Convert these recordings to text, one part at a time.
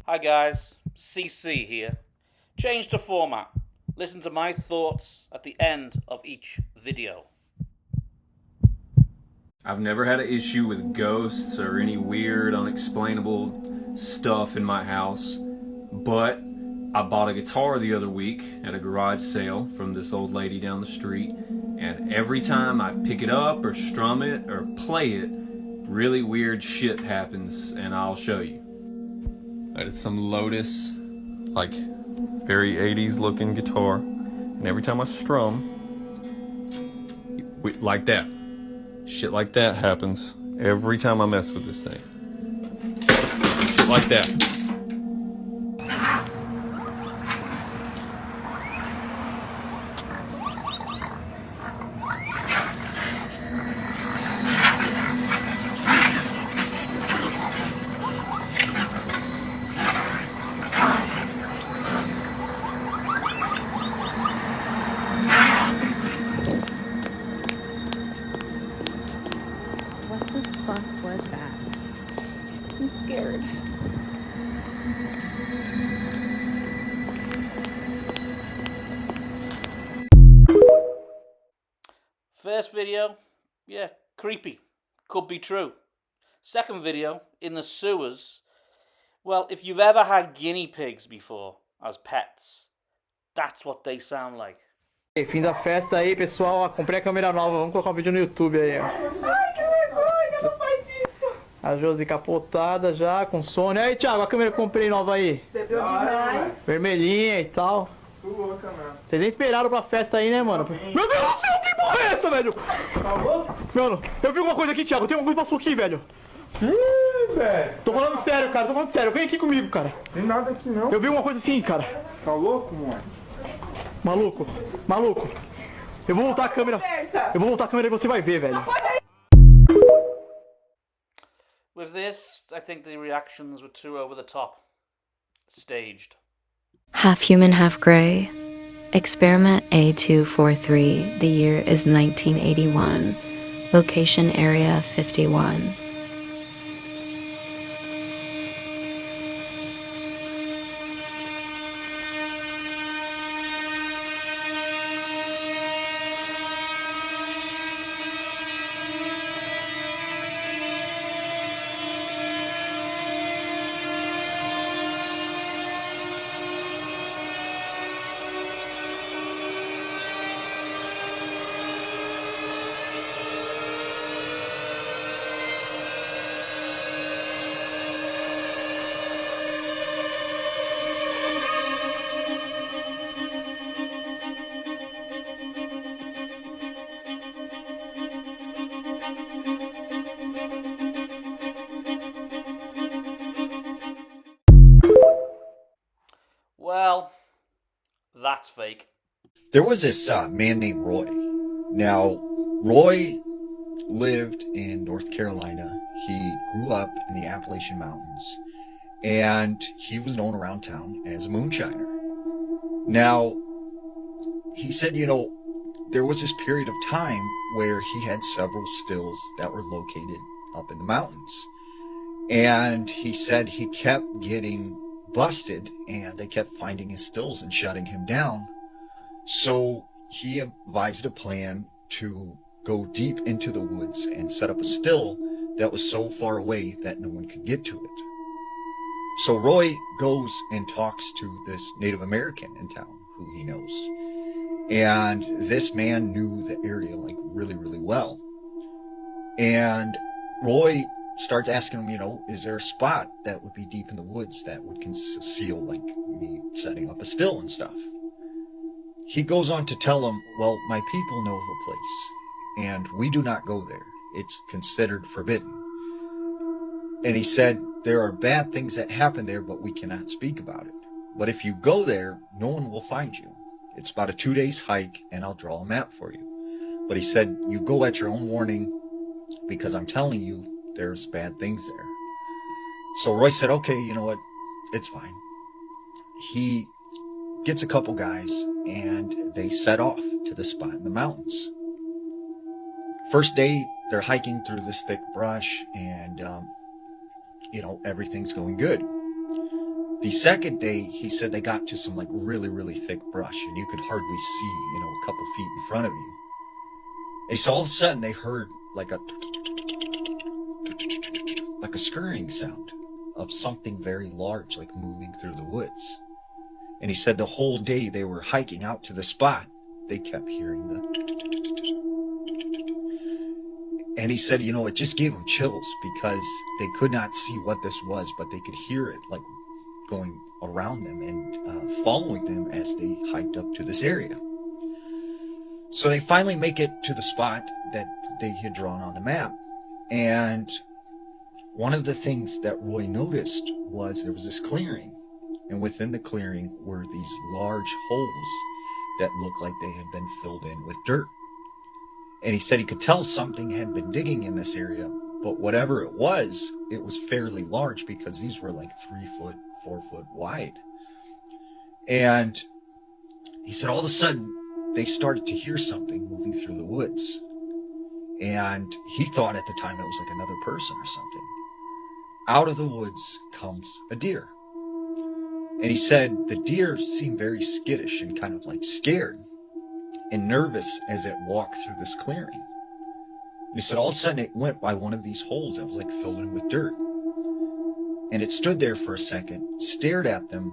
Hi guys, CC here. Change the format. Listen to my thoughts at the end of each video. I've never had an issue with ghosts or any weird, unexplainable stuff in my house, but I bought a guitar the other week at a garage sale from this old lady down the street, and every time I pick it up or strum it or play it, really weird shit happens, and I'll show you. It's some Lotus, like very 80s looking guitar, and every time I strum, like that, shit like that happens every time I mess with this thing. Shit like that. What the fuck was that? I'm scared. First video, yeah, creepy. Could be true. Second video, in the sewers. Well, if you've ever had guinea pigs before as pets, that's what they sound like. Fim da festa aí, pessoal. Comprei a câmera nova. Vamos colocar um vídeo no YouTube aí, ó. Ai, que vergonha, não faz isso. A Josi capotada já, com sono. Aí, Thiago, a câmera que eu comprei nova aí. Bebeu demais. Vermelhinha e tal. Louca, mano. Vocês nem esperaram pra festa aí, né, mano? Meu Deus do céu, que porra é essa, velho? Falou? Mano, eu vi alguma coisa aqui, Thiago. Tem alguma coisa que passou aqui, velho. Ih, velho. Tô falando sério, cara. Tô falando sério. Vem aqui comigo, cara. Tem nada aqui não. Eu vi uma coisa assim, cara. Tá louco, mano? Maluco, maluco. Eu vou voltar a câmera. Eu vou voltar a câmera e você vai ver, velho. With this, I think the reactions were too over the top. Staged. Half human, half gray. Experiment A243. The year is 1981. Location area 51. Well, that's fake. There was this man named Roy. Now, Roy lived in North Carolina. He grew up in the Appalachian Mountains, and he was known around town as a moonshiner. Now, he said, there was this period of time where he had several stills that were located up in the mountains. And he said he kept getting busted, and they kept finding his stills and shutting him down. So he advised a plan to go deep into the woods and set up a still that was so far away that no one could get to it. So Roy goes and talks to this Native American in town who he knows. And this man knew the area like really, really well. And Roy starts asking him, is there a spot that would be deep in the woods that would conceal like me setting up a still and stuff? He goes on to tell him, well, my people know of a place, and we do not go there. It's considered forbidden. And he said, there are bad things that happen there, but we cannot speak about it. But if you go there, no one will find you. It's about a 2 days hike, and I'll draw a map for you. But he said, you go at your own warning, because I'm telling you, there's bad things there. So Roy said, okay, you know what? It's fine. He gets a couple guys, and they set off to the spot in the mountains. First day, they're hiking through this thick brush, and, everything's going good. The second day, he said they got to some like really, really thick brush, and you could hardly see, a couple feet in front of you. And so all of a sudden they heard like a scurrying sound of something very large, like moving through the woods. And he said the whole day they were hiking out to the spot, they kept hearing the. And he said, it just gave them chills because they could not see what this was, but they could hear it like going around them and following them as they hiked up to this area. So they finally make it to the spot that they had drawn on the map. And one of the things that Roy noticed was there was this clearing. And within the clearing were these large holes that looked like they had been filled in with dirt. And he said he could tell something had been digging in this area, but whatever it was fairly large because these were like 3 foot, 4 foot wide. And he said all of a sudden they started to hear something moving through the woods. And he thought at the time it was like another person or something. Out of the woods comes a deer. And he said the deer seemed very skittish and kind of like scared and nervous as it walked through this clearing. And he said all of a sudden it went by one of these holes that was like filled in with dirt. And it stood there for a second, stared at them,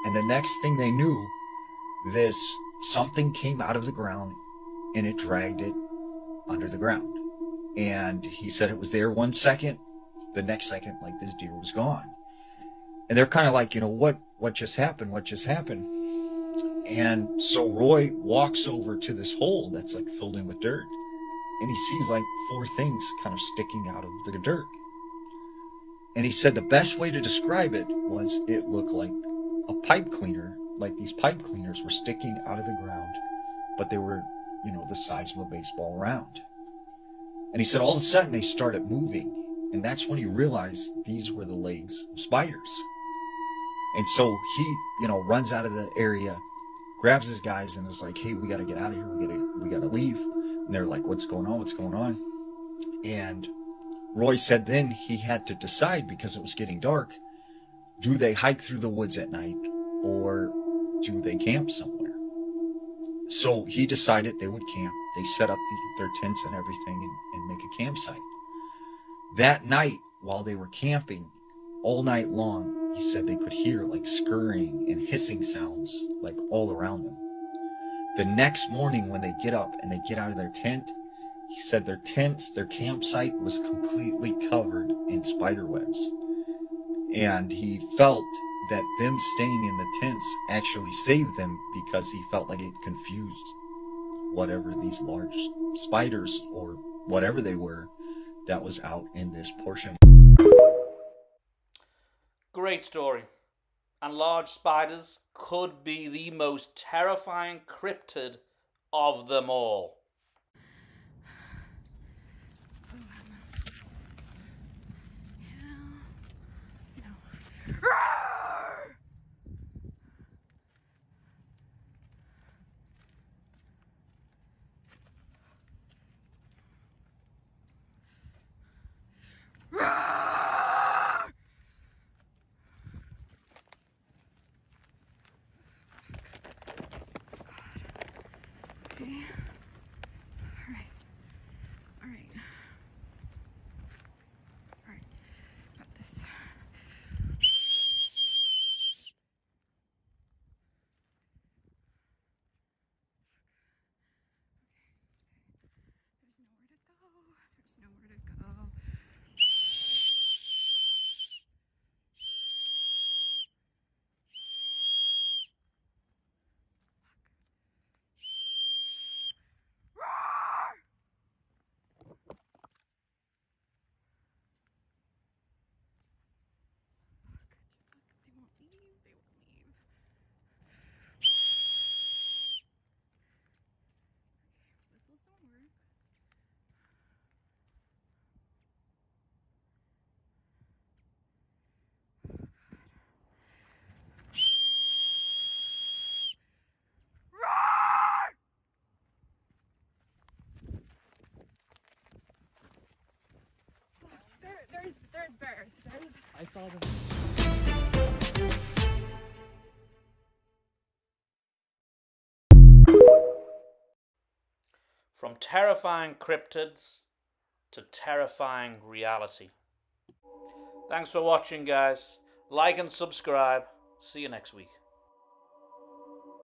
and the next thing they knew, this something came out of the ground and it dragged it under the ground. And he said it was there 1 second, the next second, like this deer was gone. And they're kind of like, what just happened? What just happened? And so Roy walks over to this hole that's like filled in with dirt, and he sees like 4 things kind of sticking out of the dirt. And he said the best way to describe it was it looked like a pipe cleaner, like these pipe cleaners were sticking out of the ground, but they were, the size of a baseball round. And he said all of a sudden they started moving, and that's when he realized these were the legs of spiders. And so he, runs out of the area, grabs his guys, and is like, hey, we got to get out of here. We got to leave. And they're like, what's going on? What's going on? And Roy said then he had to decide, because it was getting dark, do they hike through the woods at night or do they camp somewhere? So he decided they would camp. They set up their tents and everything and make a campsite. That night, while they were camping, all night long, he said they could hear like scurrying and hissing sounds like all around them. The next morning when they get up and they get out of their tent, he said their campsite was completely covered in spider webs. And he felt that them staying in the tents actually saved them, because he felt like it confused whatever these large spiders or whatever they were that was out in this portion. Great story. And large spiders could be the most terrifying cryptid of them all. There's bears. I saw them. From terrifying cryptids to terrifying reality. Thanks for watching, guys. Like and subscribe. See you next week.